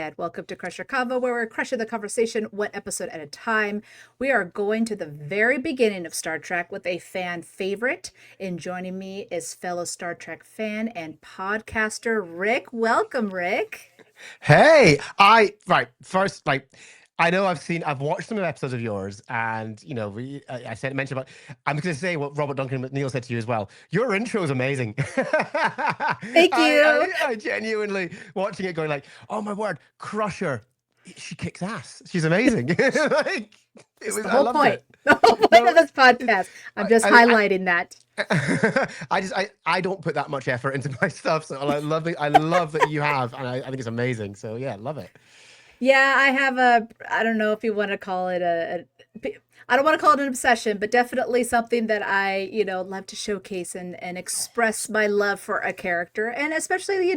and welcome to Crusher Convo, where we're crushing the conversation one episode at a time. We are going to the very beginning of Star Trek with a fan favorite, and joining me is fellow Star Trek fan and podcaster Rick. Welcome, Rick. Hey, right first, I know I've watched some of the episodes of yours, and I said mentioned about. I'm going to say what Robert Duncan McNeil said to you as well. Your intro is amazing. Thank you. I genuinely watching it going like, oh my word, Crusher, she kicks ass. She's amazing. Like it It's was, the I whole loved point. it. The whole point of No, this it, podcast. I'm just I highlighting that. I don't put that much effort into my stuff, so I love that you have, and I think it's amazing. So yeah, love it. Yeah, I have a, I don't know if you want to call it I don't want to call it an obsession, but definitely something that I love to showcase and express my love for a character. And especially,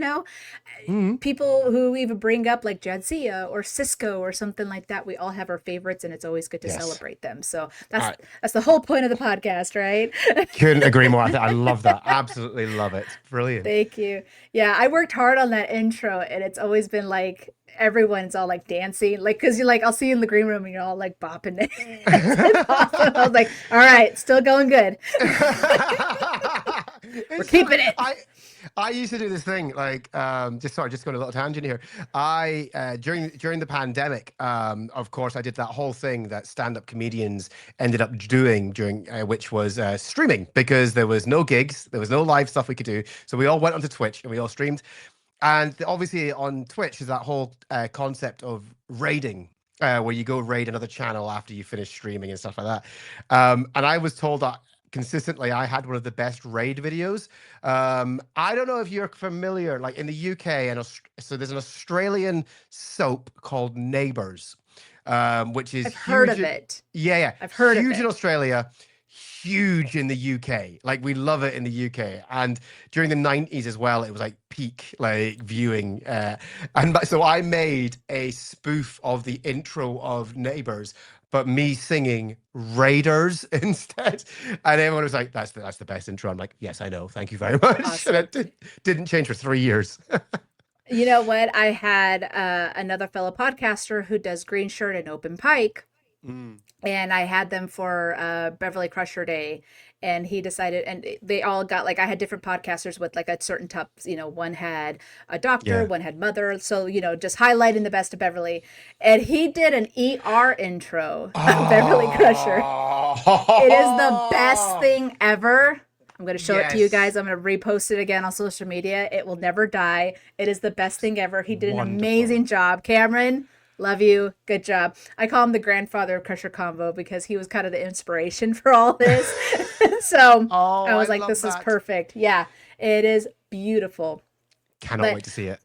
Mhm. people who even bring up like Jadzia or Cisco or something like that. We all have our favorites and it's always good to Yes. celebrate them. So that's I that's the whole point of the podcast, right? couldn't agree more. I love that. Absolutely love it. It's brilliant. Thank you. Yeah, I worked hard on that intro and it's always been like everyone's all like dancing, like because you're like I'll see you in the green room and you're all like bopping it. It's been awesome. I was like, all right, still going good. We're It's so keeping it. I used to do this thing like just going a little tangent here. I during the pandemic, of course, I did that whole thing that stand-up comedians ended up doing during which was streaming because there was no gigs, there was no live stuff we could do, so we all went onto Twitch and we all streamed. And obviously on Twitch is that whole concept of raiding, where you go raid another channel after you finish streaming and stuff like that. And I was told that consistently I had one of the best raid videos. I don't know if you're familiar, like in the UK, and so there's an Australian soap called Neighbours, which is I've heard huge. of it. Yeah, yeah, I've heard of huge in it. Australia, huge in the UK. Like we love it in the UK. And during the 90s as well, it was like peak like viewing. So I made a spoof of the intro of Neighbours, but me singing Raiders instead. And everyone was like, that's the best intro. I'm like, yes, I know. Thank you very much. And Awesome. it didn't change for 3 years. You know what? I had another fellow podcaster who does Green Shirt and Open Pike, Mm. and I had them for Beverly Crusher Day, and he decided, and they all got like I had different podcasters with like a certain top. One had a doctor, Yeah. one had mother, so just highlighting the best of Beverly, and he did an ER intro of Beverly Crusher. It is the best Oh, thing ever. I'm going to show it to you yes. guys. I'm going to repost it again on social media. It will never die. It is the best thing ever. He did an amazing Wonderful. job. Cameron, love you. Good job. I call him the grandfather of Crusher Convo because he was kind of the inspiration for all this. So Oh, I I was like, love this is that. perfect. Yeah, it is beautiful. Cannot But wait to see it.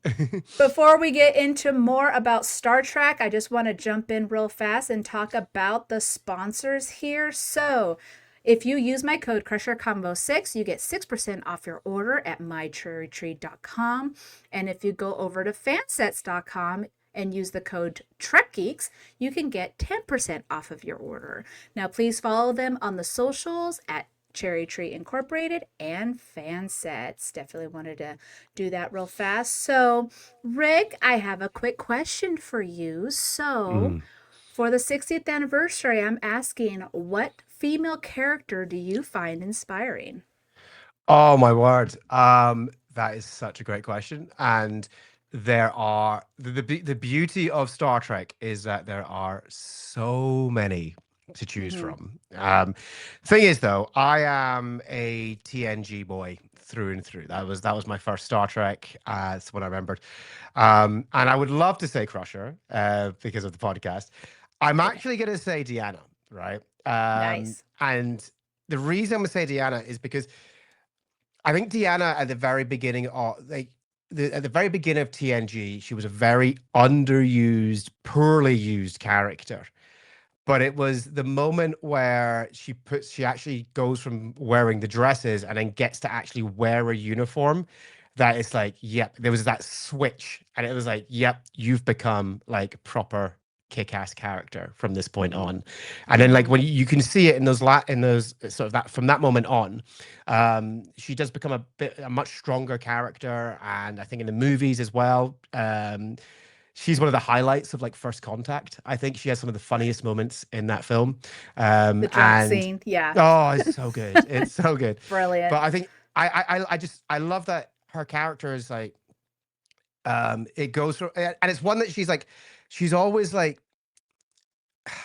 before we get into more about Star Trek, I just want to jump in real fast and talk about the sponsors here. So, if you use my code Crusher Combo 6, you get 6% off your order at mycherrytree.com. And if you go over to fansets.com and use the code TrekGeeks, you can get 10% off of your order. Now, please follow them on the socials at Cherry Tree Incorporated and Fansets. Definitely wanted to do that real fast. So, Rick, I have a quick question for you. So, Mm. for the 60th anniversary, I'm asking what female character do you find inspiring? Oh my word. That is such a great question. And there are the beauty of Star Trek is that there are so many to choose Hmm. from. Thing is though, I am a TNG boy through and through. That was my first Star Trek. That's what I remembered. And I would love to say Crusher, because of the podcast. I'm Yeah, actually gonna say Deanna, right? nice. And the reason I'm gonna say Deanna is because I think Deanna at the very beginning of at the very beginning of TNG, she was a very underused, poorly used character. But it was the moment where she actually goes from wearing the dresses and then gets to actually wear a uniform that it's like, yep, there was that switch. And it was like, yep, you've become like proper kick-ass character from this point on. And then like Hmm. when you can see it in those sort of that from that moment on, she does become a much stronger character. And I think in the movies as well, she's one of the highlights of like First Contact. I think she has some of the funniest moments in that film. The drunk And scene. Yeah. oh, it's so good. It's so good. Brilliant. But I think I just I love that her character is like it goes through, and it's one that she's always like,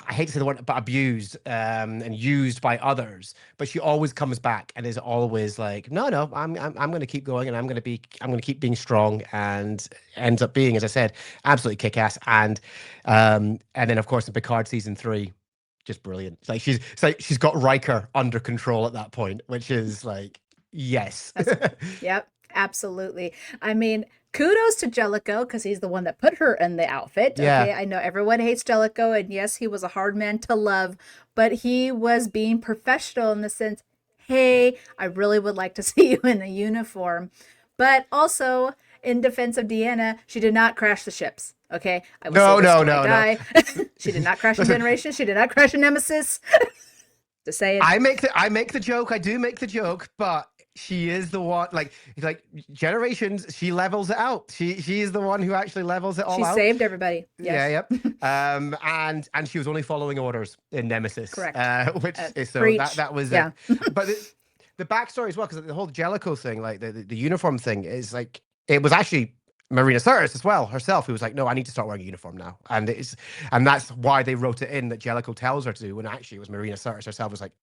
I hate to say the word, but abused and used by others. But she always comes back and is always like, no, no, I'm going to keep going, and I'm going to keep being strong, and ends up being, as I said, absolutely kick ass. And then of course in Picard season 3, just brilliant. It's like she's got Riker under control at that point, which is like, yes. That's yep, absolutely. I mean, kudos to Jellicoe because he's the one that put her in the outfit. Yeah. Okay, I know everyone hates Jellicoe, and yes, he was a hard man to love, but he was being professional in the sense, hey, I really would like to see you in a uniform. But also, in defense of Deanna, she did not crash the ships. Okay, I will say No, this no, till I no, no. die. She did not crash in Listen, Generation. She did not crash in Nemesis. Just saying. I make the joke. I do make the joke, but she is the one, like Generations. She levels it out. She is the one who actually levels it all She out. saved everybody. Yeah, Yes, yep. And she was only following orders in Nemesis, correct. which is so Preach. that was it. Yeah. But the backstory as well, because the whole Jellicoe thing, like the uniform thing, is like it was actually Marina Sirtis as well herself who was like, no, I need to start wearing a uniform now, and that's why they wrote it in that Jellicoe tells her to, when actually it was Marina Sirtis herself was like,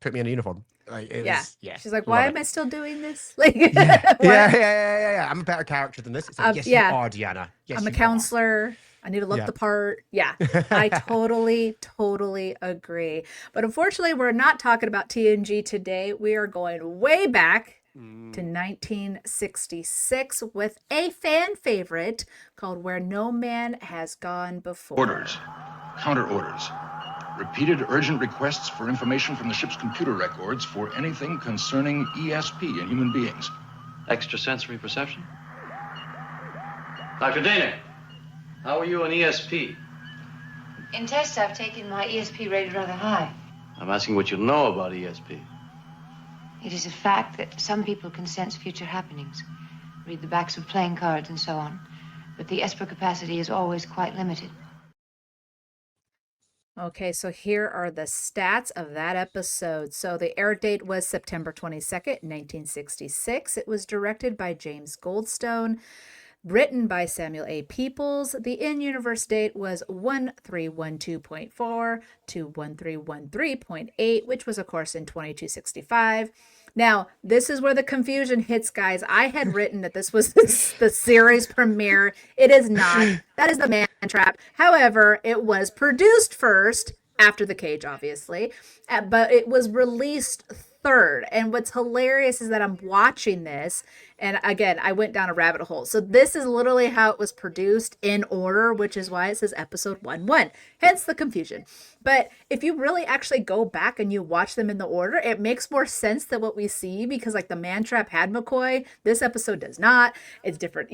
put me in a uniform. Like it Yeah. was, yeah, She's like, why love am it. I still doing this? Like, Yeah, yeah, yeah, what? yeah. I'm a better character than this. It's like, yes, you Yeah. are, Deanna. Yes, I'm a you are. counselor. I need to look Yeah. the part. Yeah. I totally, totally agree. But unfortunately, we're not talking about TNG today. We are going way back to Mm. 1966 with a fan favorite called Where No Man Has Gone Before. Orders, counter orders, repeated urgent requests for information from the ship's computer records for anything concerning ESP in human beings. Extrasensory perception? Dr. Dana, how are you on ESP? In tests, I've taken my ESP rated rather high. I'm asking what you know about ESP. It is a fact that some people can sense future happenings, read the backs of playing cards and so on, but the ESPER capacity is always quite limited. Okay, so here are the stats of that episode. So the air date was September 22nd, 1966. It was directed by James Goldstone, written by Samuel A. Peoples. The in-universe date was 1312.4 to 1313.8, which was, of course, in 2265. Now, this is where the confusion hits, guys. I had written that this was the series premiere. It is not. That is the Man Trap. However, it was produced first, after The Cage, obviously, but it was released third. And what's hilarious is that I'm watching this, and again, I went down a rabbit hole. So this is literally how it was produced in order, which is why it says episode 1-1. Hence the confusion. But if you really actually go back and you watch them in the order, it makes more sense than what we see, because like the Man Trap had McCoy, this episode does not. It's different,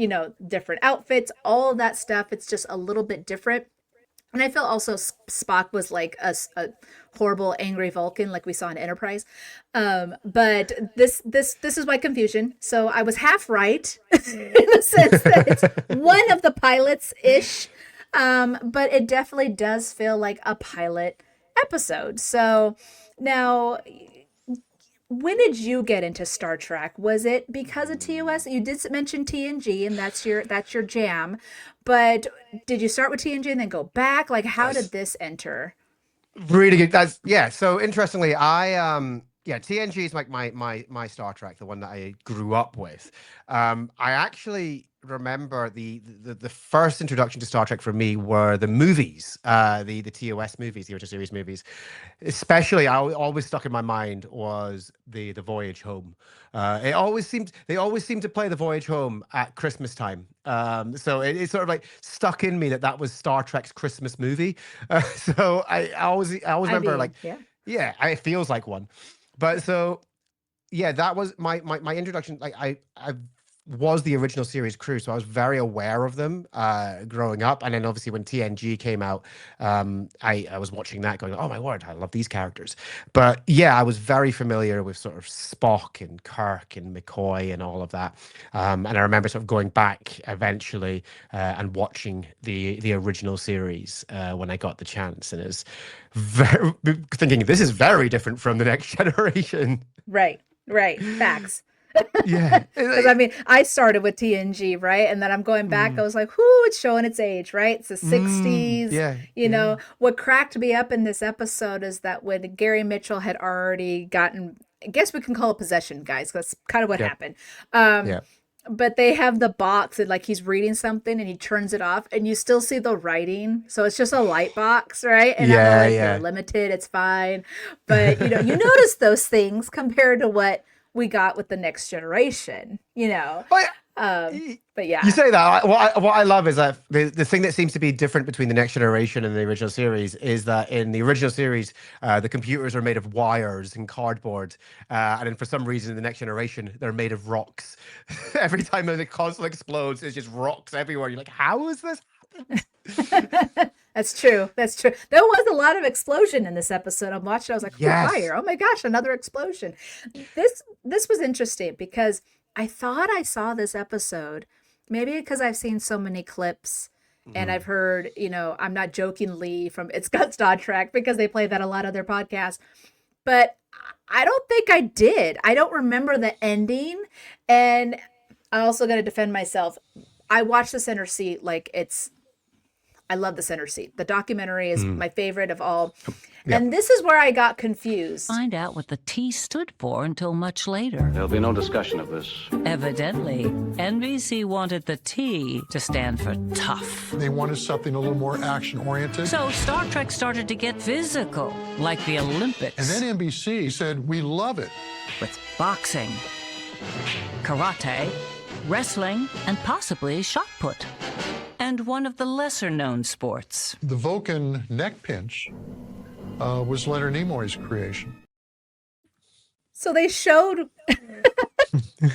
different outfits, all of that stuff. It's just a little bit different. And I feel also Spock was like a horrible, angry Vulcan, like we saw in Enterprise. But this is my confusion. So I was half right in the sense that it's one of the pilots ish, but it definitely does feel like a pilot episode. So now, when did you get into Star Trek? Was it because of TOS? You did mention TNG, and that's your jam. But did you start with TNG and then go back? Like, how did this enter? Really good. That's yeah. So interestingly, TNG is like my Star Trek, the one that I grew up with. I actually remember the first introduction to Star Trek for me were the movies, the TOS movies, the original series movies. Especially, always stuck in my mind was the Voyage Home. They always seemed to play the Voyage Home at Christmas time. So it's sort of like stuck in me that was Star Trek's Christmas movie. So I always remember, like, yeah, it feels like one. But so yeah, that was my introduction. Like I've was the original series crew, so I was very aware of them growing up. And then obviously when TNG came out, I was watching that going, oh my word, I love these characters. But yeah, I was very familiar with sort of Spock and Kirk and McCoy and all of that. And I remember sort of going back eventually and watching the original series when I got the chance. And it was very, thinking, this is very different from the Next Generation. Right. Facts. Yeah. Because I mean, I started with TNG, right? And then I'm going back. I was like, whoo, it's showing its age, right? It's the 60s. Yeah. You know, what cracked me up in this episode is that when Gary Mitchell had already gotten, I guess we can call it possession, guys. That's kind of what happened. Yeah. But they have the box and like he's reading something and he turns it off and you still see the writing. So it's just a light box, right? And I'm like, they're limited, it's fine. But you know, you notice those things compared to what we got with the Next Generation, you know. But yeah. You say that. What I love is that the thing that seems to be different between the Next Generation and the original series is that in the original series, the computers are made of wires and cardboard. And then for some reason in the Next Generation, they're made of rocks. Every time the console explodes, it's just rocks everywhere. You're like, how is this happened? That's true. There was a lot of explosion in this episode. I'm watching. I was like, Yes. fire! Oh my gosh, another explosion. This was interesting because I thought I saw this episode, maybe because I've seen so many clips and I've heard, you know, I'm not jokingly from It's Got Star Trek because they play that a lot of their podcasts, but I don't think I did. I don't remember the ending, and I also got to defend myself. I watched The Center Seat like I love The Center Seat. The documentary is my favorite of all. Yep. And this is where I got confused. Find out what the T stood for until much later. There'll be no discussion of this. Evidently, NBC wanted the T to stand for tough. They wanted something a little more action-oriented. So Star Trek started to get physical, like the Olympics. And then NBC said, we love it. With boxing, karate, wrestling, and possibly shot put. And one of the lesser-known sports. The Vulcan neck pinch was Leonard Nimoy's creation. So they showed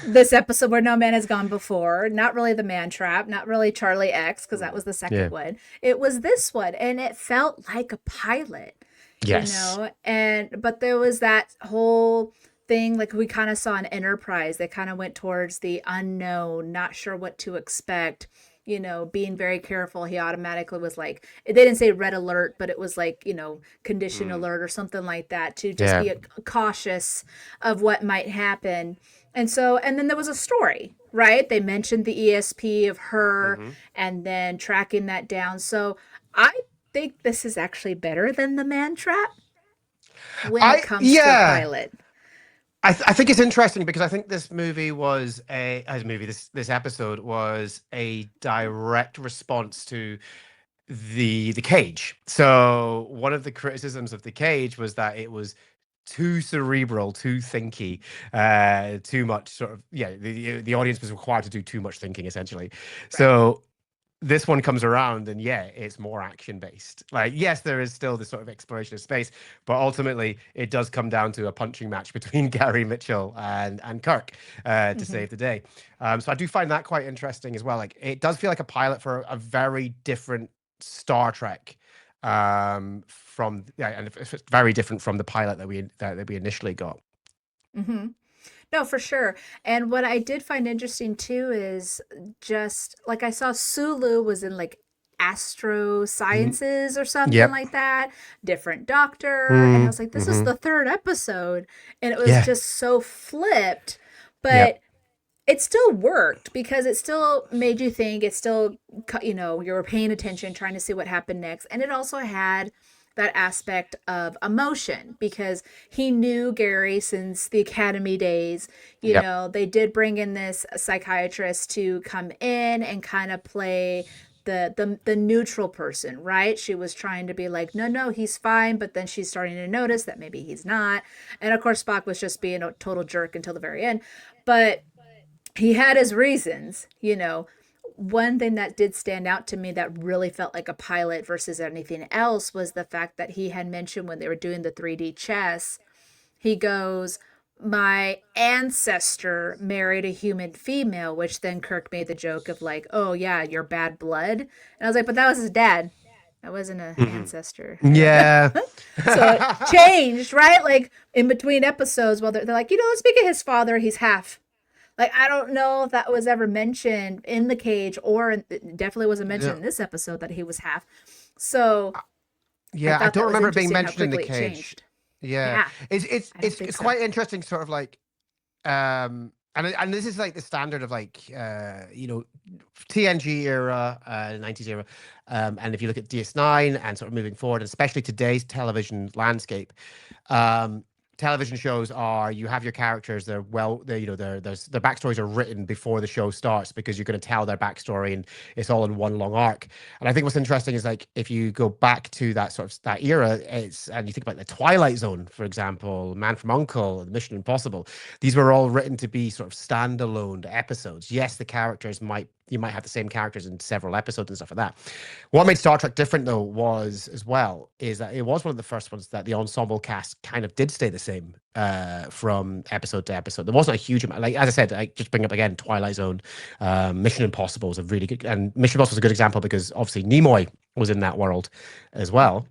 this episode where No Man Has Gone Before. Not really The Man Trap, not really Charlie X, because that was the second one. It was this one, and it felt like a pilot. Yes. You know, but there was that whole thing, like we kind of saw in Enterprise. They kind of went towards the unknown, not sure what to expect. You know, being very careful. He automatically was like, they didn't say red alert, but it was like, you know, condition alert or something like that to just be cautious of what might happen. And so, and then there was a story, right? They mentioned the ESP of her and then tracking that down. So I think this is actually better than The Man Trap when it comes to a pilot. I think it's interesting because I think this movie was this episode was a direct response to the Cage. So one of the criticisms of the Cage was that it was too cerebral, too thinky, too much sort of the audience was required to do too much thinking essentially. Right. So this one comes around and it's more action based. Like, yes, there is still this sort of exploration of space, but ultimately it does come down to a punching match between Gary Mitchell and Kirk to save the day. So I do find that quite interesting as well. Like, it does feel like a pilot for a very different Star Trek and it's very different from the pilot that we initially got. No, for sure. And what I did find interesting too is just like I saw Sulu was in like astro sciences or something like that, different doctor. And I was like, this is the third episode. And it was just so flipped, but it still worked because it still made you think. It still, you know, you were paying attention, trying to see what happened next. And it also had that aspect of emotion because he knew Gary since the academy days. You know, they did bring in this psychiatrist to come in and kind of play the neutral person, right? She was trying to be like, no, he's fine. But then she's starting to notice that maybe he's not. And of course, Spock was just being a total jerk until the very end. But he had his reasons, you know. One thing that did stand out to me that really felt like a pilot versus anything else was the fact that he had mentioned when they were doing the 3D chess, he goes, my ancestor married a human female, which then Kirk made the joke of like, oh yeah, you're bad blood. And I was like, but that was his dad. That wasn't an Mhm. ancestor. I don't Yeah. know. So it changed, right? Like in between episodes, well, they're like, let's make it his father. He's half. Like, I don't know if that was ever mentioned in the cage, or it definitely wasn't mentioned Yeah. in this episode that he was half. So I Yeah, I thought don't that was remember it being interesting how mentioned in the quickly it cage. changed. Yeah, Yeah, I don't think it's so. quite interesting, sort of like, and this is like the standard of like, TNG era, 90s era, and if you look at DS9 and sort of moving forward, and especially today's television landscape, um, television shows are, you have your characters, their backstories are written before the show starts because you're going to tell their backstory and it's all in one long arc. And I think what's interesting is like if you go back to that sort of that era, and you think about the Twilight Zone, for example, Man from Uncle, Mission Impossible, these were all written to be sort of standalone episodes. Yes, the characters you might have the same characters in several episodes and stuff like that. What made Star Trek different, though, was as well is that it was one of the first ones that the ensemble cast kind of did stay the same from episode to episode. There wasn't a huge amount. Like as I said, I just bring up again Twilight Zone, Mission Impossible is a really good, and Mission Impossible is a good example because obviously Nimoy was in that world as well.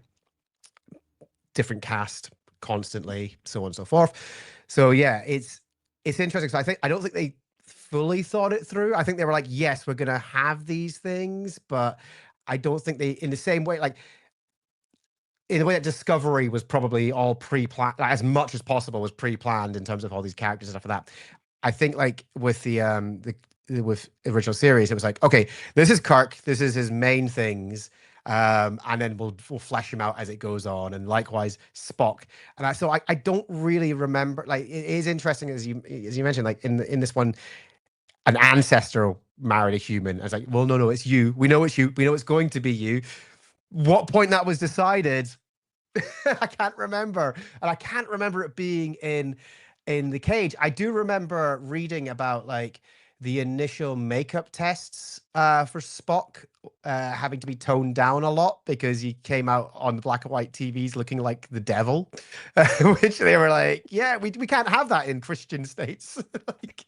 Different cast constantly, so on and so forth. So yeah, it's interesting. So I don't think they fully thought it through. I think they were like, yes, we're gonna have these things, but I don't think they, in the same way, like in the way that Discovery was probably all pre-planned, like, as much as possible was pre-planned in terms of all these characters and stuff like that. I think like with with original series, it was like, okay, this is Kirk, this is his main things, and then we'll flesh him out as it goes on, and likewise Spock. And I don't really remember. Like it is interesting as you mentioned, like in this one, an ancestor married a human. I was like, well, no, it's you. We know it's you. We know it's going to be you. What point that was decided, I can't remember, and I can't remember it being in the cage. I do remember reading about like the initial makeup tests for Spock having to be toned down a lot because he came out on the black and white TVs looking like the devil, which they were like, yeah, we can't have that in Christian states. Like,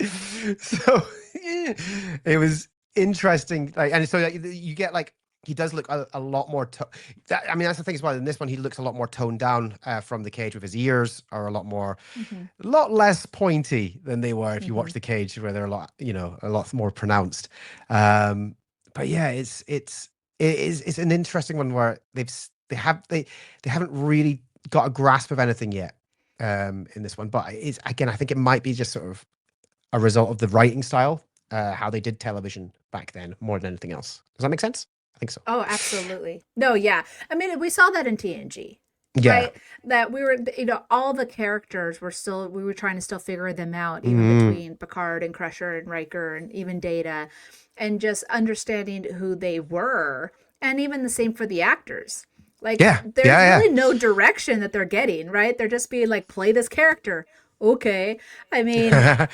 so it was interesting. Like, and so like, you get like he does look a lot more. I mean, that's the thing as well. In this one, he looks a lot more toned down from the cage, with his ears are a lot more, Mm-hmm. a lot less pointy than they were if you Mm-hmm. watch the cage, where they're a lot more pronounced. But yeah, it's an interesting one where they haven't really got a grasp of anything yet in this one. But it's, again, I think it might be just sort of a result of the writing style, how they did television back then, more than anything else. Does that make sense? I think so. Oh, absolutely. No, yeah. I mean, we saw that in TNG, Yeah. right? That we were, all the characters were still, we were trying to still figure them out, even Mm. between Picard and Crusher and Riker and even Data, and just understanding who they were. And even the same for the actors. Like, Yeah. there's Yeah. really no direction that they're getting, right? They're just being like, play this character. Okay. I mean, Yeah.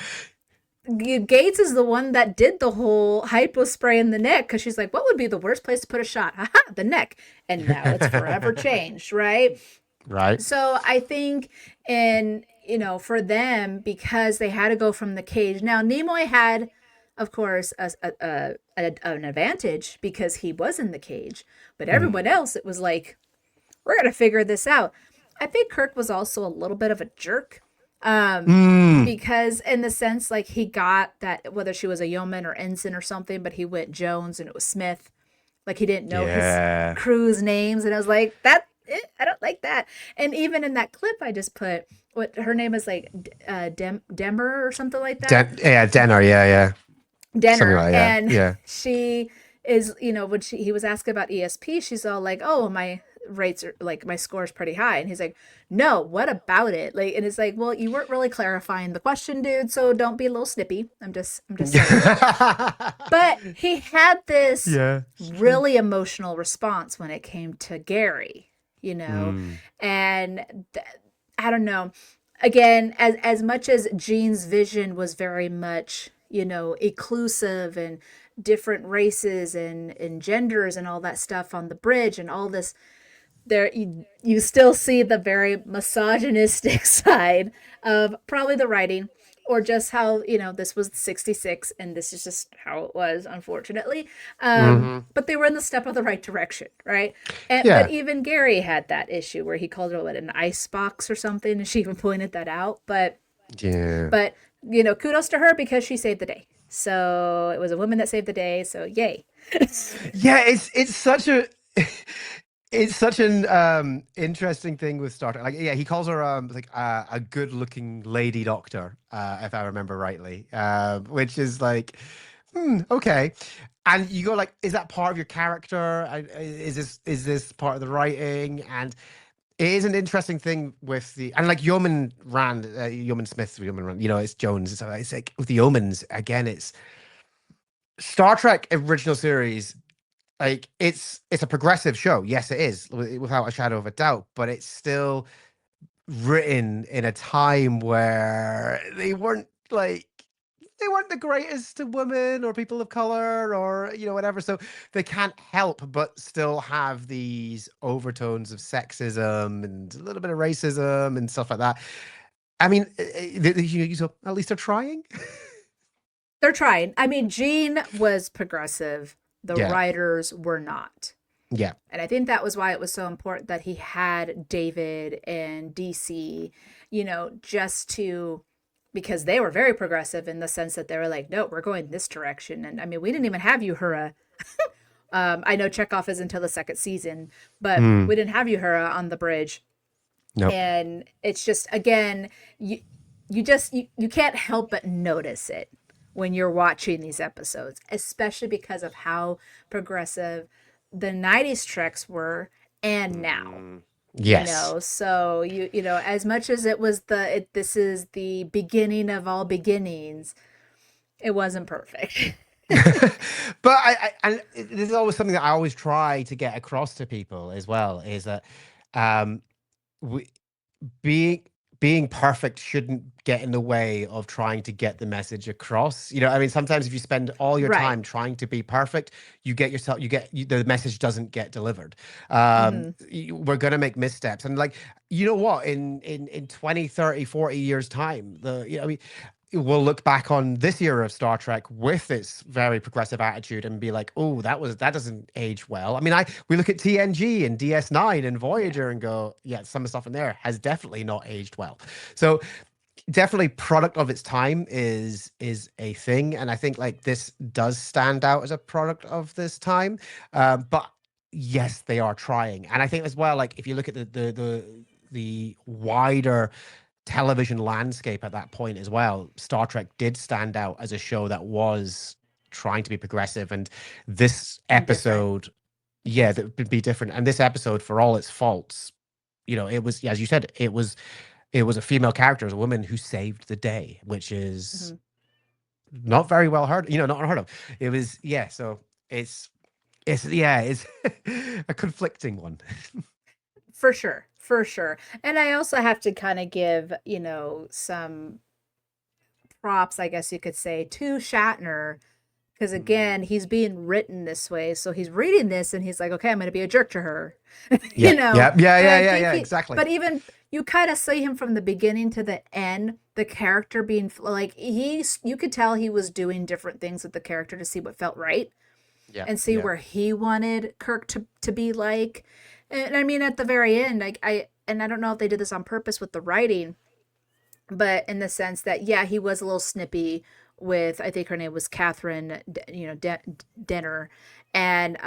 Gates is the one that did the whole hypo spray in the neck because she's like, what would be the worst place to put a shot? Haha, the neck. And now it's forever changed, right? Right. So I think for them, because they had to go from the cage. Now, Nimoy had, of course, an advantage because he was in the cage. But Mm. everyone else, it was like, we're going to figure this out. I think Kirk was also a little bit of a jerk. Mm. Because in the sense, like, he got that whether she was a yeoman or ensign or something, but he went Jones and it was Smith. Like, he didn't know his Yeah. crew's names, and I was like, I don't like that. And even in that clip, I just put what her name is, like, Demer or something like that. Denner. Yeah. Something Denner, like that. and Yeah. she is, when he was asked about ESP, she's all like, "Oh, my rates are like my score is pretty high," and he's like, "No, what about it?" Like, and it's like, "Well, you weren't really clarifying the question, dude. So don't be a little snippy." I'm just saying. But he had this Yeah. really emotional response when it came to Gary, Mm. and I don't know. Again, as much as Gene's vision was very much, inclusive and different races and genders and all that stuff on the bridge and all this, there you still see the very misogynistic side of probably the writing, or just how, this was 66 and this is just how it was, unfortunately. Hmm. But they were in the step of the right direction, right? But Yeah. even Gary had that issue where he called her, what, an ice box or something, and she even pointed that out. Yeah. But kudos to her because she saved the day. So it was a woman that saved the day, so yay. Yeah, it's such a it's such an interesting thing with Star Trek. Like, yeah, he calls her like a good-looking lady doctor, if I remember rightly, which is like, okay. And you go like, is that part of your character? Is this part of the writing? And it is an interesting thing with the, and like Yeoman Smith, Yeoman Rand, it's Jones. It's like with the Yeomans again. It's Star Trek original series, like it's a progressive show. Yes, it is, without a shadow of a doubt. But it's still written in a time where they weren't the greatest to women or people of color or whatever. So they can't help but still have these overtones of sexism and a little bit of racism and stuff like that. I mean, so at least they're trying. They're trying. I mean, Gene was progressive. The Yeah, writers were not. yeah, And I think that was why it was so important that he had David and DC, just to, because they were very progressive in the sense that they were like, no, we're going this direction. And I mean, we didn't even have Uhura. I know Chekhov is until the second season, but mm, we didn't have Uhura on the bridge. no. And it's just, again, you can't help but notice it when you're watching these episodes, especially because of how progressive the 90s treks were and now. Yes. So as much as it was this is the beginning of all beginnings, it wasn't perfect. But this is always something that I always try to get across to people as well, is that um we being being perfect shouldn't get in the way of trying to get the message across. I mean, sometimes if you spend all your Right. time trying to be perfect, the message doesn't get delivered. Hmm. We're going to make missteps. And like, you know what, in 20, 30, 40 years time, I mean, we'll look back on this era of Star Trek with its very progressive attitude and be like, oh, that doesn't age well. I mean, we look at TNG and DS9 and Yeah. Voyager and go, yeah, some of the stuff in there has definitely not aged well. So definitely product of its time is a thing. And I think like this does stand out as a product of this time. But yes, they are trying. And I think as well, like if you look at the wider television landscape at that point as well, Star Trek did stand out as a show that was trying to be progressive. And this And different. episode, yeah, that would be different. And this episode, for all its faults, it was, as you said, it was a female character, it was a woman who saved the day, which is Hmm. not very well heard, not unheard of. It was, yeah. So it's a conflicting one. For sure. For sure. And I also have to kind of give, some props, I guess you could say, to Shatner. Because again, he's being written this way. So he's reading this and he's like, okay, I'm going to be a jerk to her. Yeah, yeah, yeah, And yeah, I yeah, think yeah, exactly. but even you kind of see him from the beginning to the end, the character being like, you could tell he was doing different things with the character to see what felt right Yeah, and see yeah. where he wanted Kirk to be like. And I mean, at the very end, and I don't know if they did this on purpose with the writing, but in the sense that, yeah, he was a little snippy with, I think her name was Catherine, Denner, and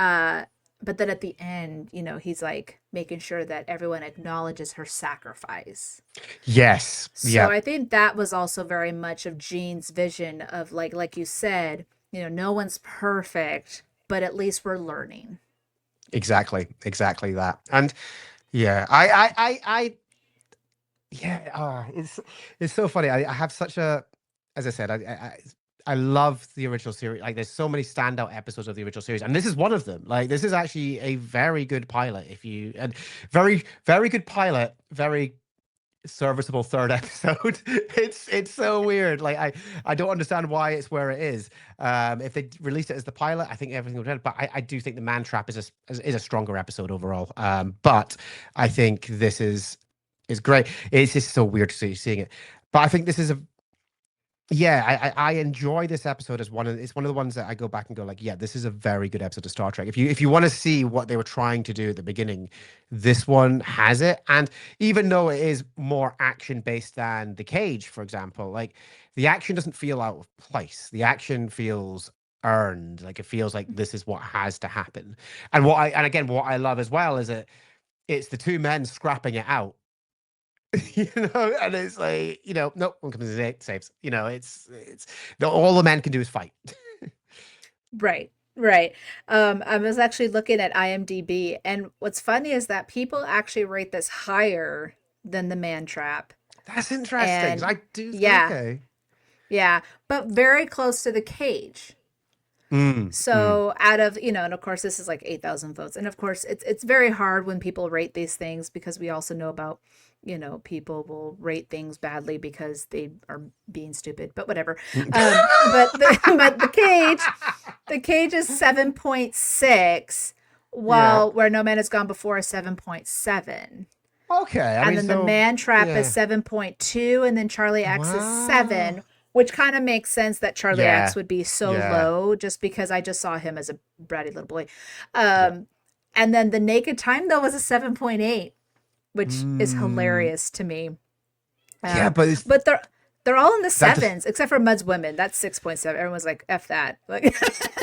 but then at the end, he's like making sure that everyone acknowledges her sacrifice. Yes, So yeah. I think that was also very much of Gene's vision of, like you said, no one's perfect, but at least we're learning. Exactly that. And yeah, I yeah, it's so funny. I have such a, as I said, I love the original series. Like, there's so many standout episodes of the original series, and this is one of them. Like, this is actually a very good pilot. If you, and very very good pilot, very serviceable third episode. It's so weird. Like I don't understand why it's where it is. If they released it as the pilot, I think everything would. But I do think the Man Trap is a stronger episode overall. But I think this is great. It's just so weird to see seeing it. But I think this is a yeah, I enjoy this episode as it's one of the ones that I go back and go like, yeah, this is a very good episode of Star Trek. If you want to see what they were trying to do at the beginning, this one has it. And even though it is more action based than The Cage, for example, like the action doesn't feel out of place. The action feels earned. Like it feels like this is what has to happen. And what I love as well is that it's the two men scrapping it out. And it's like, nope, one comes in, saves. All the men can do is fight. Right, right. I was actually looking at IMDb, and what's funny is that people actually rate this higher than the Man Trap. That's interesting. And I do. yeah, Okay. yeah, but very close to The Cage. So out of, and of course this is like 8,000 votes. And of course it's very hard when people rate these things, because we also know about, people will rate things badly because they are being stupid, but whatever. But the cage is 7.6, while Where No Man Has Gone Before is 7.7. Okay. And then the Man Trap is 7.2, and then Charlie X is 7. Which kind of makes sense that Charlie X would be so low, just because I just saw him as a bratty little boy. And then The Naked Time, though, was a 7.8, which is hilarious to me. But they're all in the sevens, except for Mud's Women. That's 6.7. Everyone's like, F that. Like,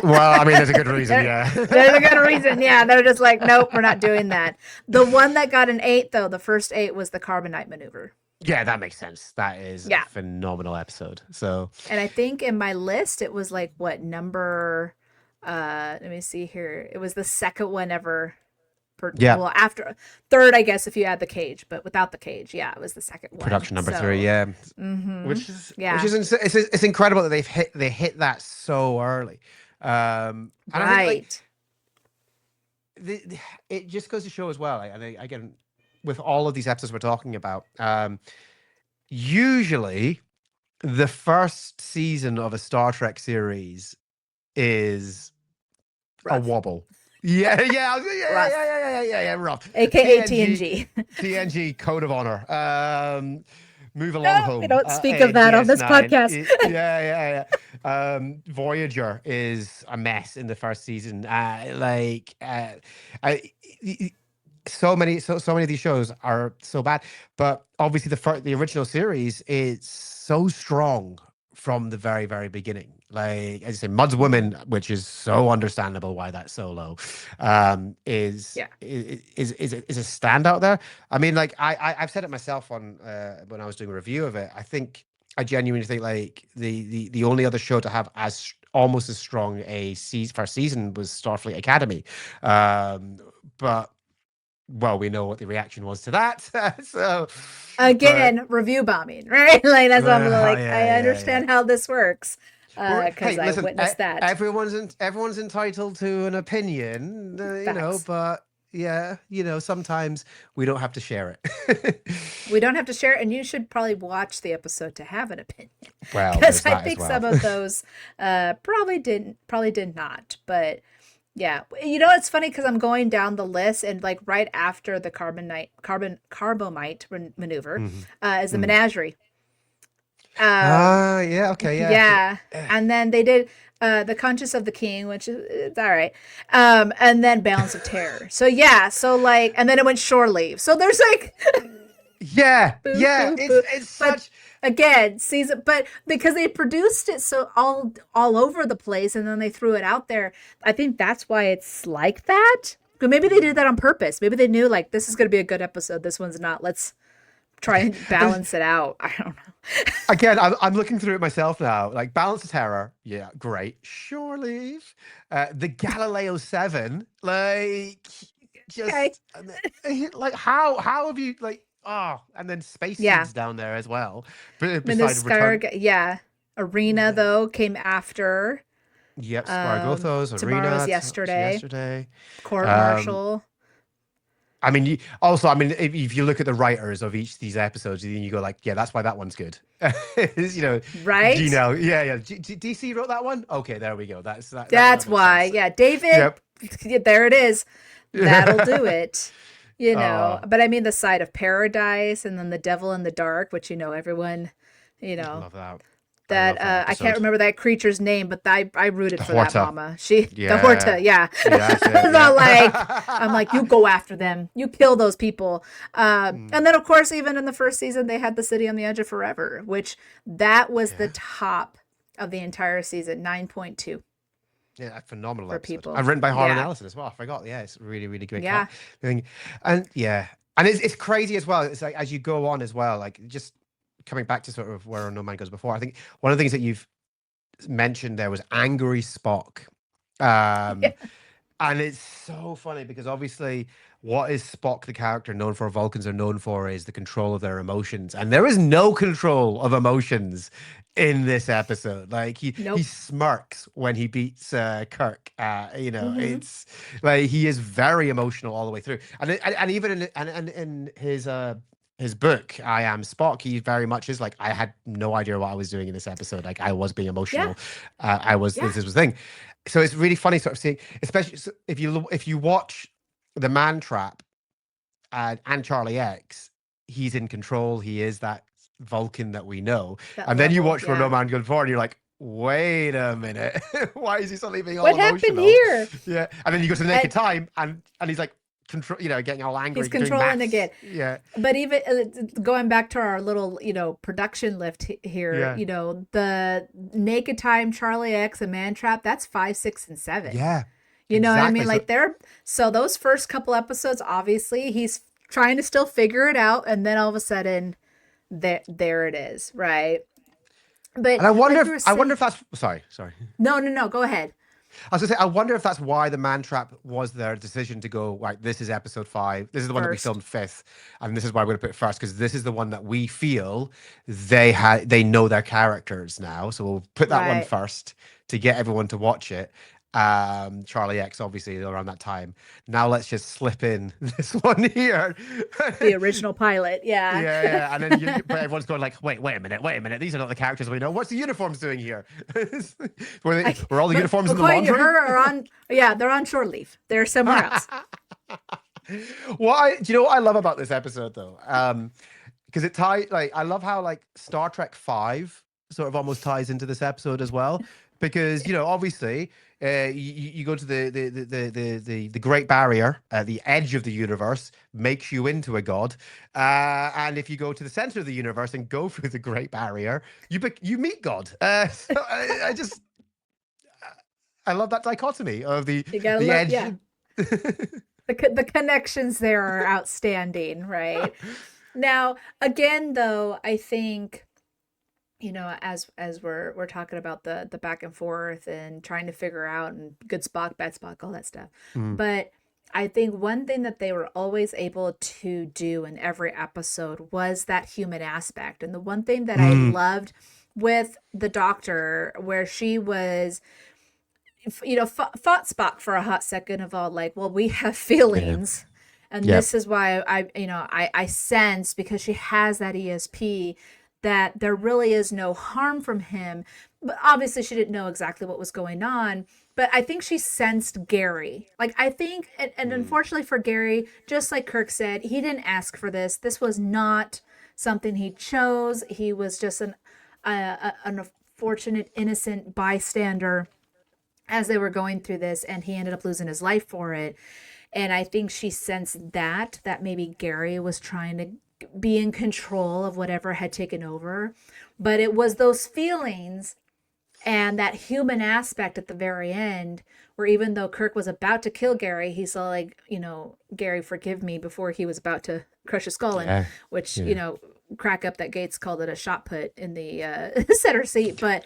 well, I mean, there's a good reason, There's a good reason, yeah. They're just like, nope, we're not doing that. The one that got an 8, though, the first 8 was The Carbonite Maneuver. Yeah, that makes sense. That is a phenomenal episode. So, and I think in my list it was like what number? Let me see here. It was the second one ever. Well, after third, I guess, if you add The Cage, but without The Cage, it was the second one. Production number 3, which is it's incredible that they hit that so early. And I think, like, it just goes to show as well. And again, with all of these episodes we're talking about, usually the first season of a Star Trek series is rough. A wobble. Yeah, rough. AKA TNG. TNG Code of Honor. Move along home. We don't speak of that on this podcast. Voyager is a mess in the first season. So many of these shows are so bad, but obviously the original series is so strong from the very, very beginning. Like, as I say, Mud's Women, which is so understandable why that's so low, is a standout there. I mean, like I've said it myself on when I was doing a review of it. I genuinely think like the only other show to have almost as strong a first season was Starfleet Academy, but. Well, we know what the reaction was to that. So again, review bombing, right? Like that's what I'm like. I understand how this works because I witnessed that. Everyone's entitled to an opinion, but sometimes we don't have to share it. We don't have to share it, and you should probably watch the episode to have an opinion. Well, because I think some of those probably did not, but. Yeah. It's funny because I'm going down the list, and like right after the carbonite maneuver is the menagerie. Okay. Yeah. And then they did The Conscience of the King, which is it's all right. And then Balance of Terror. So like, and then it went Shore Leave. So there's like it's such again season, but because they produced it so all over the place, and then they threw it out there, I think that's why it's like that. But maybe they did that on purpose. Maybe they knew like this is going to be a good episode, this one's not, let's try and balance it out. I don't know. Again, I'm looking through it myself now. Like Balance of Terror, yeah, great. Shore Leave, the Galileo 7, like just like how have you like. Oh, and then Space Seeds down there as well. Besides Arena though came after. Yep, Spargothos, Tomorrow's Arena. Yesterday. Yesterday. Court Martial. I mean, I mean, if you look at the writers of each of these episodes, then you go like, yeah, that's why that one's good. You know, Right? yeah. DC wrote that one. Okay, there we go. That That's makes why. sense. Yeah, David, Yep. there it is. That'll do it. You know, Oh, but I mean the side of paradise and then the devil in the dark, which everyone, I know, love that. I that love that I can't episode. remember that creature's name, but I rooted for that Horta. mama. The Yeah. Horta, yeah. Yeah, that's it. I'm not like Yeah. I'm like, you go after them, you kill those people. Mm, And then of course, even in the first season, they had the City on the Edge of Forever, which that was the yeah. top of the entire season, 9.2 Yeah, a phenomenal for episode. people. And written by Harlan Yeah, Ellison as well. I forgot. Yeah, it's a really, really great yeah, thing. And yeah, and it's crazy as well. It's like as you go on as well, like just coming back to sort of where No Man goes before. I think one of the things that you've mentioned there was angry Spock. yeah. Um, and it's so funny because obviously, what is Spock, the character, known for? Vulcans are known for is the control of their emotions, and there is no control of emotions in this episode. Like he Nope. smirks when he beats Kirk. Hmm. It's like he is very emotional all the way through, and even in his book, I Am Spock, he very much is like, I had no idea what I was doing in this episode. Like I was being Yeah, emotional. I was yeah. this was the thing. So it's really funny sort of seeing, especially if you watch The Man Trap and Charlie X, he's in control. He is that Vulcan that we know. That And then you level. watch Where No Yeah. Man Goes Forward, and you're like, wait a minute, why is he suddenly being all What happened emotional? here? Yeah, and then you go to the Naked I, Time, and he's like control, getting all angry, he's doing controlling again. maths. Yeah, But even going back to our little, production lift here, yeah, the Naked Time, Charlie X, and Man Trap, that's 5, 6, and 7. yeah, You know what I exactly. mean? So Like so those first couple episodes, obviously, he's trying to still figure it out, and then all of a sudden, there it is, right? But and like you were I wonder saying, if that's sorry. no, go ahead. I was gonna say, I wonder if that's why the Man Trap was their decision to go, right, this is episode 5. This is the one that we First, filmed fifth, and this is why we're gonna put it first, because this is the one that we feel they know their characters now. So we'll put that one right? first to get everyone to watch it. Charlie X, obviously, around that time. Now let's just slip in this one here. The original pilot, yeah. Yeah, and then but everyone's going like, wait a minute, these are not the characters we know. What's the uniforms doing here? Were all the uniforms in the McCoy and laundry? her are on, yeah, they're on shore leave. They're somewhere else. Do you know what I love about this episode though? Because it ties, like, I love how like Star Trek 5 sort of almost ties into this episode as well. Because obviously, you go to the Great Barrier, the edge of the universe makes you into a god, and if you go to the center of the universe and go through the Great Barrier, you meet God. So I love that dichotomy of the You gotta the look, edge. yeah. The connections there are outstanding, right? Now, again, though, I think as we're talking about the back and forth and trying to figure out and good Spock, bad Spock, all that stuff, Mm, but I think one thing that they were always able to do in every episode was that human aspect, and the one thing that I mm, loved with the Doctor, where she was fought Spock for a hot second of all, like, well, we have yeah. feelings. And Yep. this is why I sense, because she has that ESP, that there really is no harm from him. But obviously she didn't know exactly what was going on. But I think she sensed Gary. Like, I think, and Mm, unfortunately for Gary, just like Kirk said, he didn't ask for this. This was not something he chose. He was just an unfortunate, innocent bystander as they were going through this, and he ended up losing his life for it. And I think she sensed that maybe Gary was trying to be in control of whatever had taken over, but it was those feelings and that human aspect at the very end, where even though Kirk was about to kill Gary, he's like, Gary, forgive me, before he was about to crush his skull in, yeah. which, Yeah. crack up that Gates called it a shot put in the center seat, but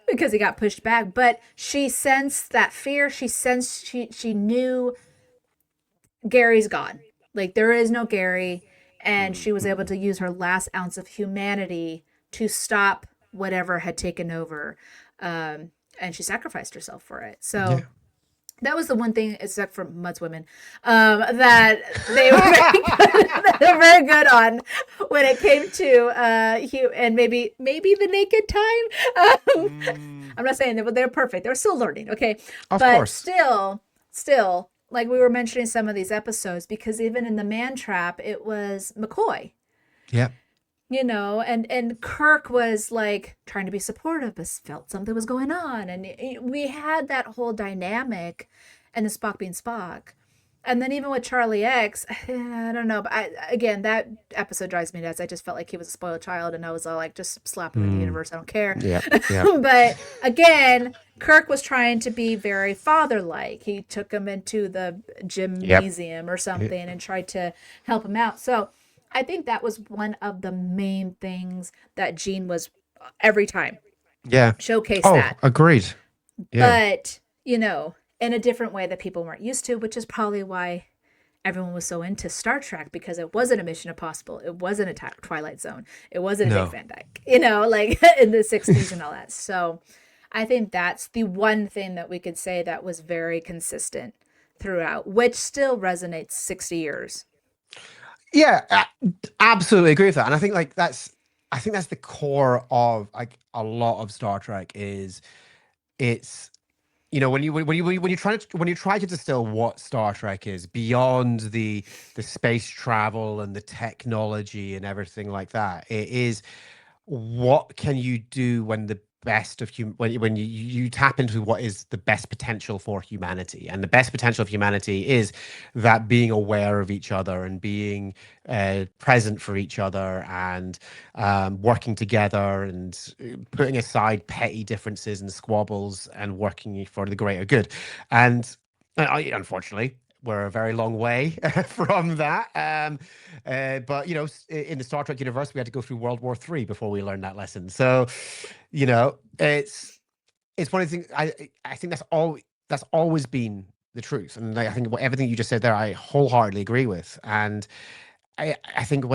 because he got pushed back. But she sensed that fear. She knew Gary's gone. Like, there is no Gary. And Mm, she was able mm, to use her last ounce of humanity to stop whatever had taken over. And she sacrificed herself for it. So yeah. That was the one thing, except for Mutt's women, that they were very good, they were very good on when it came to and maybe the naked time. I'm not saying they're perfect; they're still learning. Okay, Of but course. still, like we were mentioning some of these episodes, because even in the Man Trap, it was McCoy. Yeah. And Kirk was like trying to be supportive, but felt something was going on, and we had that whole dynamic, and the Spock being Spock, and then even with Charlie X, I don't know, but again, that episode drives me nuts. I just felt like he was a spoiled child, and I was all like, just slap him in the universe, I don't care. Yeah. Yeah. But again, Kirk was trying to be very father-like. He took him into the gymnasium or something and tried to help him out. So I think that was one of the main things that Gene was every time Yeah. showcase Oh, that. agreed. Yeah. But, in a different way that people weren't used to, which is probably why everyone was so into Star Trek, because it wasn't a Mission Impossible. It wasn't a Twilight Zone. It wasn't a No. Dick Van Dyke, like in the 60s and all that. So I think that's the one thing that we could say that was very consistent throughout, which still resonates 60 years. Yeah, absolutely agree with that. And I think that's the core of like a lot of Star Trek is it's when you try to distill what Star Trek is beyond the space travel and the technology and everything like that, it is what can you do when the best of when you tap into what is the best potential for humanity, and the best potential of humanity is that being aware of each other and being present for each other, and working together, and putting aside petty differences and squabbles and working for the greater good. And unfortunately, we're a very long way from that. But in the Star Trek universe, we had to go through World War III before we learned that lesson. So, it's one of the things. I think that's always been the truth, and I think everything you just said there, I wholeheartedly agree with. And I think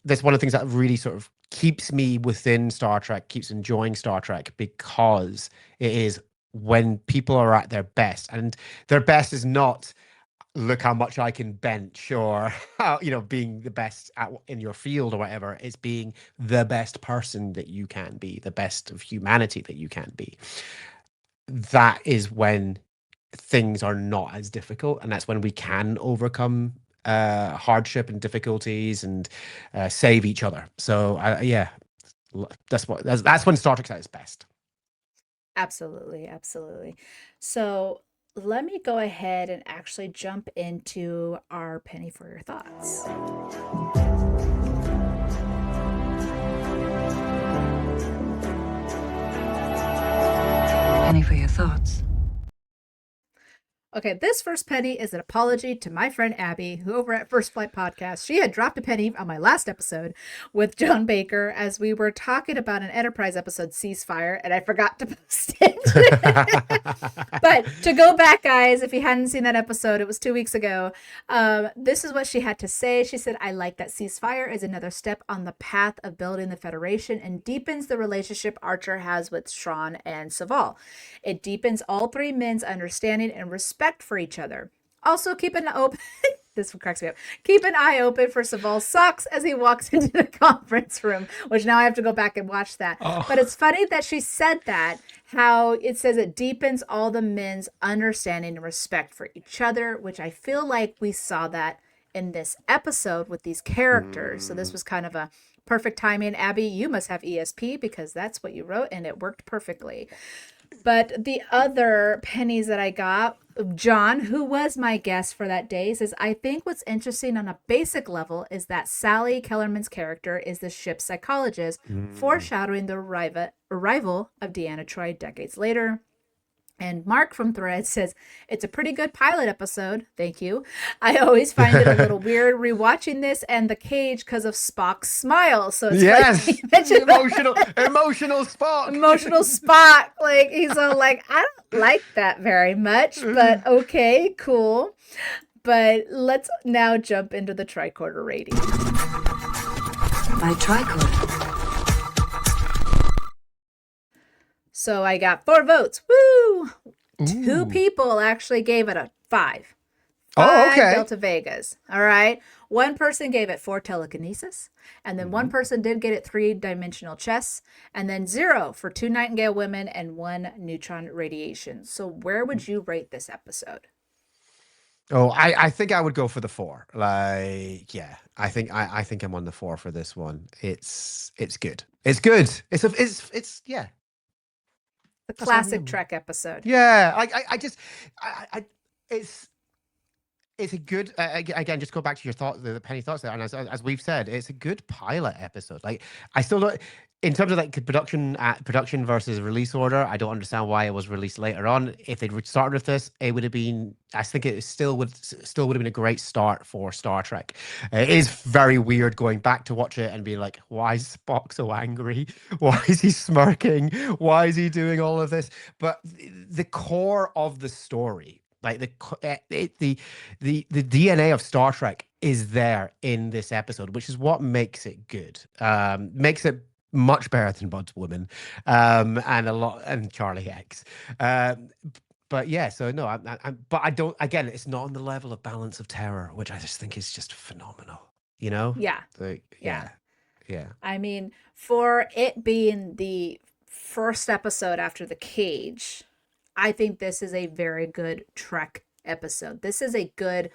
that's one of the things that really sort of keeps me within Star Trek, keeps enjoying Star Trek, because it is when people are at their best, and their best is not look how much I can bench, or how, being the best in your field or whatever. It's being the best person that you can be, the best of humanity that you can be. That is when things are not as difficult, and that's when we can overcome hardship and difficulties, and save each other. So that's when Star Trek's at its best. Absolutely, absolutely. So let me go ahead and actually jump into our penny for your thoughts. Penny for your thoughts. Okay, this first penny is an apology to my friend Abby, who over at First Flight Podcast, she had dropped a penny on my last episode with John Baker as we were talking about an Enterprise episode, Ceasefire, and I forgot to post it. But to go back, guys, if you hadn't seen that episode, it was 2 weeks ago. This is what she had to say. She said, "I like that Ceasefire is another step on the path of building the Federation and deepens the relationship Archer has with Strawn and Saval. It deepens all three men's understanding and respect for each other. Also, keep an open." This one cracks me up. "Keep an eye open for Saval's socks as he walks into the conference room," which now I have to go back and watch that. Oh. But it's funny that she said that, how it says it deepens all the men's understanding and respect for each other, which I feel like we saw that in this episode with these characters. So this was kind of a perfect timing. Abby, you must have ESP because that's what you wrote and it worked perfectly. But the other pennies that I got, John, who was my guest for that day, says, "I think what's interesting on a basic level is that Sally Kellerman's character is the ship's psychologist, foreshadowing the arrival of Deanna Troi decades later." And Mark from Thread says, "It's a pretty good pilot episode. Thank you. I always find it a little weird rewatching this and the cage because of Spock's smile." So it's yes, emotional Spock. Emotional Spock. Like he's all like, "I don't like that very much, but okay, cool." But let's now jump into the tricorder rating. By tricorder. So I got 4 votes. Woo! Two Ooh. people actually gave it a 5. Oh, 5 okay. Delta Vegas. All right. One person gave it 4 telekinesis. And then one person did get it 3-dimensional chess. And then 0 for 2 Nightingale women and 1 neutron radiation. So where would you rate this episode? Oh, I think I would go for the 4. Like, yeah, I think I'm on the 4 for this one. It's good. It's good. It's yeah. The That's what I classic mean. Trek episode. Yeah, I just it's a good again. Just go back to your thought, the penny thoughts there, and as we've said, it's a good pilot episode. Like I still don't, in terms of like production versus release order. I don't understand why it was released later on. If they'd started with this, it would have been. I think it still would have been a great start for Star Trek. It is very weird going back to watch it and being like, why is Spock so angry? Why is he smirking? Why is he doing all of this? But the core of the story, like the DNA of Star Trek is there in this episode, which is what makes it good. Makes it much better than Bud's Woman, and Charlie X. But yeah, so no, but I don't. Again, it's not on the level of Balance of Terror, which I just think is just phenomenal. You know? Yeah. Like, Yeah. yeah. I mean, for it being the first episode after The Cage, I think this is a very good Trek episode. This is a good,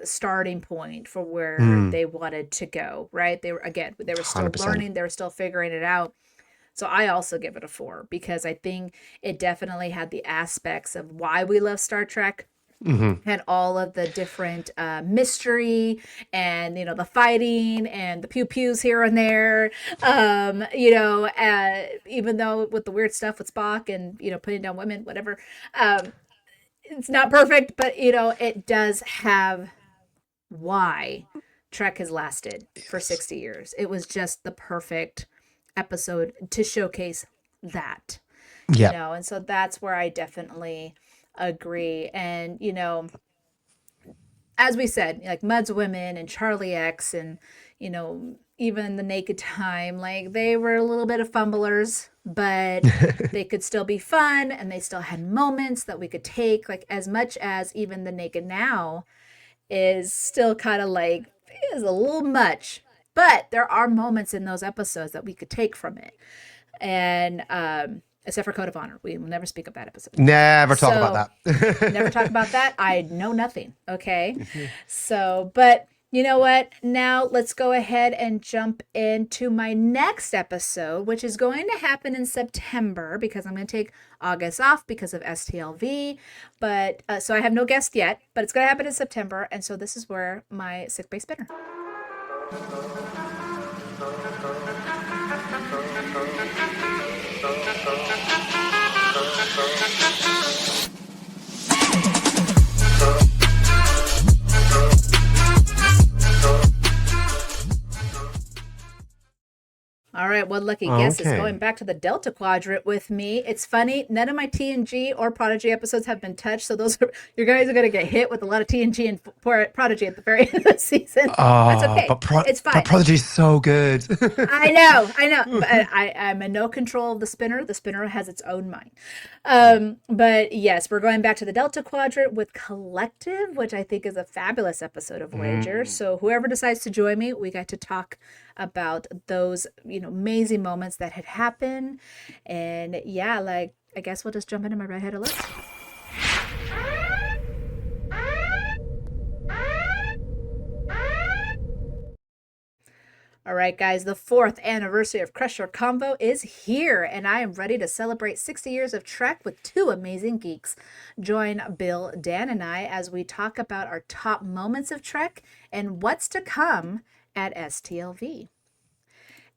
starting point for where they wanted to go, right? They were still 100%. learning, they were still figuring it out. So I also give it a 4 because I think it definitely had the aspects of why we love Star Trek. Had all of the different mystery and the fighting and the pew pews here and there. Even though with the weird stuff with Spock and putting down women, whatever, it's not perfect, but it does have why Trek has lasted for 60 years. It was just the perfect episode to showcase that. Yeah. And so that's where I definitely agree. And as we said, like Mud's Women and Charlie X and even the Naked Time, like they were a little bit of fumblers, but they could still be fun and they still had moments that we could take, like as much as even the Naked Now is still kind of like is a little much, but there are moments in those episodes that we could take from it. And except for Code of Honor, we will never speak of that episode. Never talk about that. Never talk about that. I know nothing. Okay. So, but you know what? Now let's go ahead and jump into my next episode, which is going to happen in September because I'm going to take August off because of STLV. But so I have no guest yet, but it's going to happen in September. And so this is where my sick bay spinner. All right, one lucky guest is going back to the Delta Quadrant with me. It's funny, none of my TNG or Prodigy episodes have been touched, so you guys are going to get hit with a lot of TNG and Prodigy at the very end of the season. That's okay. But it's fine. But Prodigy's so good. I know. But I'm in no control of the spinner. The spinner has its own mind. But yes, we're going back to the Delta Quadrant with Collective, which I think is a fabulous episode of Voyager. So whoever decides to join me, we got to talk about those, amazing moments that had happened. And yeah, like, I guess we'll just jump into my redheaded list. All right, guys, the 4th anniversary of Crush Your Convo is here, and I am ready to celebrate 60 years of Trek with 2 amazing geeks. Join Bill, Dan, and I as we talk about our top moments of Trek and what's to come at STLV.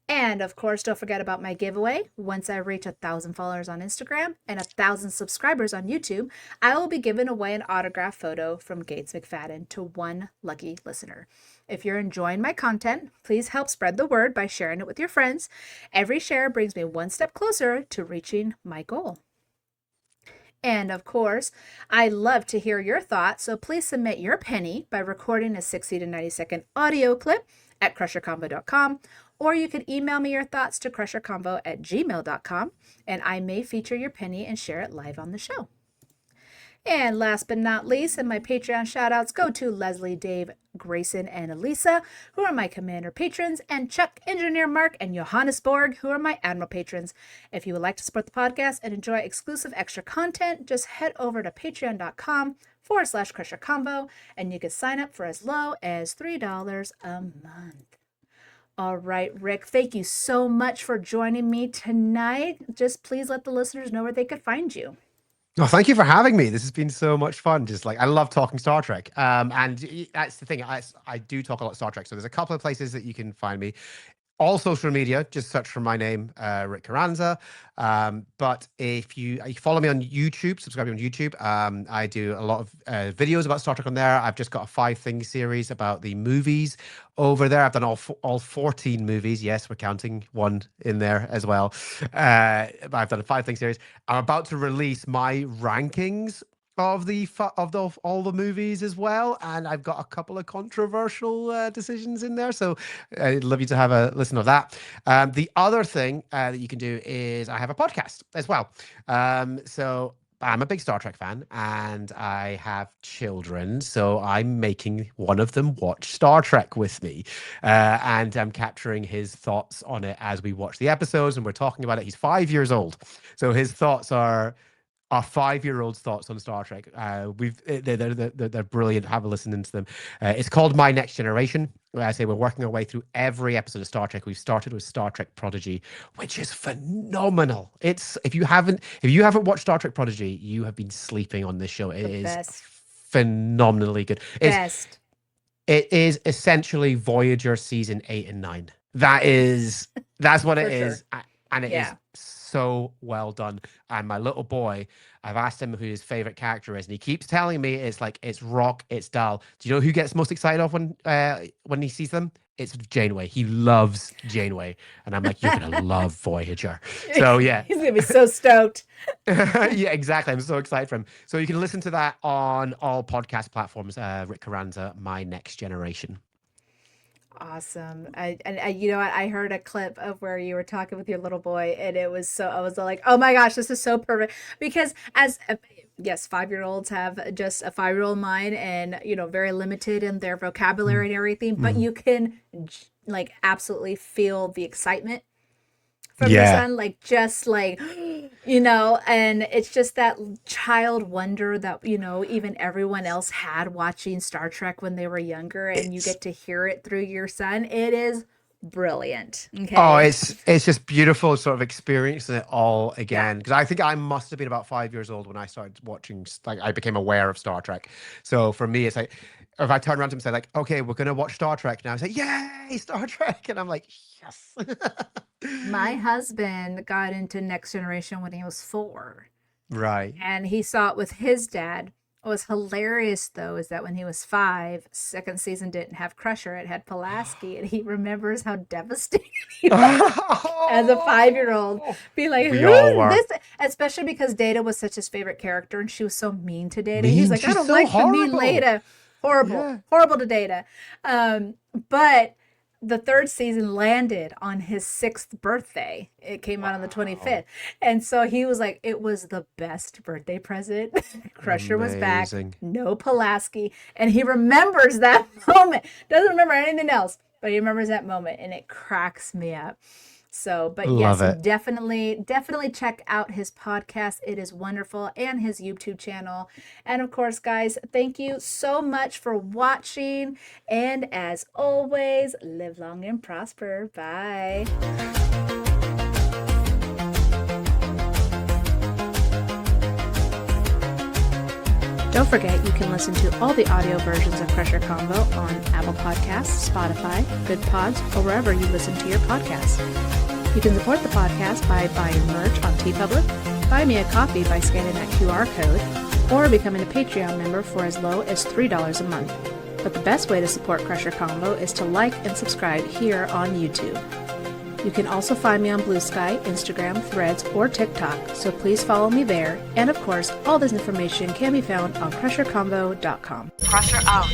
And of course, don't forget about my giveaway. Once I reach 1,000 followers on Instagram and 1,000 subscribers on YouTube, I will be giving away an autographed photo from Gates McFadden to one lucky listener. If you're enjoying my content, please help spread the word by sharing it with your friends. Every share brings me one step closer to reaching my goal. And of course, I love to hear your thoughts, so please submit your penny by recording a 60 to 90 second audio clip at crusherconvo.com, or you could email me your thoughts to crusherconvo@gmail.com, and I may feature your penny and share it live on the show. And last but not least, and my Patreon shout outs go to Leslie, Dave, Grayson, and Elisa, who are my Commander patrons, and Chuck, Engineer Mark, and Johannes Borg, who are my Admiral patrons. If you would like to support the podcast and enjoy exclusive extra content, just head over to patreon.com/Crusher Combo, and you can sign up for as low as $3 a month. All right, Rick, thank you so much for joining me tonight. Just please let the listeners know where they could find you. Oh, thank you for having me. This has been so much fun. Just like I love talking Star Trek. That's the thing. I do talk a lot Star Trek. So there's a couple of places that you can find me. All social media, just search for my name, Rick Carranza. But if you follow me on YouTube, subscribe on YouTube, I do a lot of videos about Star Trek on there. I've just got a 5 things series about the movies over there. I've done all 14 movies. Yes, we're counting one in there as well. I've done a 5 things series. I'm about to release my rankings of all the movies as well, and I've got a couple of controversial decisions in there, so I'd love you to have a listen of that. The other thing that you can do is I have a podcast as well. So I'm a big Star Trek fan and I have children, so I'm making one of them watch Star Trek with me, and I'm capturing his thoughts on it as we watch the episodes and we're talking about it. He's 5 years old, so his thoughts are our 5-year-old's thoughts on Star Trek. They're brilliant. Have a listen into them. It's called My Next Generation. I say we're working our way through every episode of Star Trek. We've started with Star Trek Prodigy, which is phenomenal. It's if you haven't watched Star Trek Prodigy, you have been sleeping on this show. It is phenomenally good. It is essentially Voyager season 8 and 9. That's what it is, and it is so well done. And my little boy, I've asked him who his favorite character is, and he keeps telling me it's Rock, it's Dal. Do you know who gets most excited of when he sees them? It's Janeway. He loves Janeway, and I'm like, you're gonna love Voyager. So yeah, he's gonna be so stoked. Yeah, exactly. I'm so excited for him. So you can listen to that on all podcast platforms. Rick Carranza, My Next Generation. Awesome. I heard a clip of where you were talking with your little boy, and I was like, oh my gosh, this is so perfect. Because yes, 5-year-olds have just a 5-year-old mind, and very limited in their vocabulary and everything, but you can like absolutely feel the excitement from your son, and it's just that child wonder that even everyone else had watching Star Trek when they were younger, and you get to hear it through your son. It is brilliant. Okay. Oh, it's just beautiful, sort of experiencing it all again. Because I think I must have been about 5 years old when I started watching. Like, I became aware of Star Trek. So for me, it's like, if I turn around to him and say like, "Okay, we're gonna watch Star Trek now," I say, "Yay, Star Trek!" And I'm like, "Yes." My husband got into Next Generation when he was 4. Right. And he saw it with his dad. What was hilarious, though, is that when he was 5, second season didn't have Crusher. It had Pulaski. And he remembers how devastated he was as a 5-year-old. Be like, who's this? Especially because Data was such his favorite character, and she was so mean to Data. He's like, I don't like the mean Data. Horrible to Data. But the 3rd season landed on his 6th birthday. It came out on the 25th. And so he was like, it was the best birthday present. Crusher was back. No Pulaski. And he remembers that moment. Doesn't remember anything else, but he remembers that moment, and it cracks me up. So, but yes, definitely check out his podcast. It is wonderful, and his YouTube channel. And of course, guys, thank you so much for watching. And as always, live long and prosper. Bye. Don't forget, you can listen to all the audio versions of Crusher Combo on Apple Podcasts, Spotify, Good Pods, or wherever you listen to your podcasts. You can support the podcast by buying merch on TeePublic, buy me a coffee by scanning that QR code, or becoming a Patreon member for as low as $3 a month. But the best way to support Crusher Combo is to like and subscribe here on YouTube. You can also find me on Blue Sky, Instagram, Threads, or TikTok, so please follow me there. And of course, all this information can be found on crushercombo.com. Crusher out.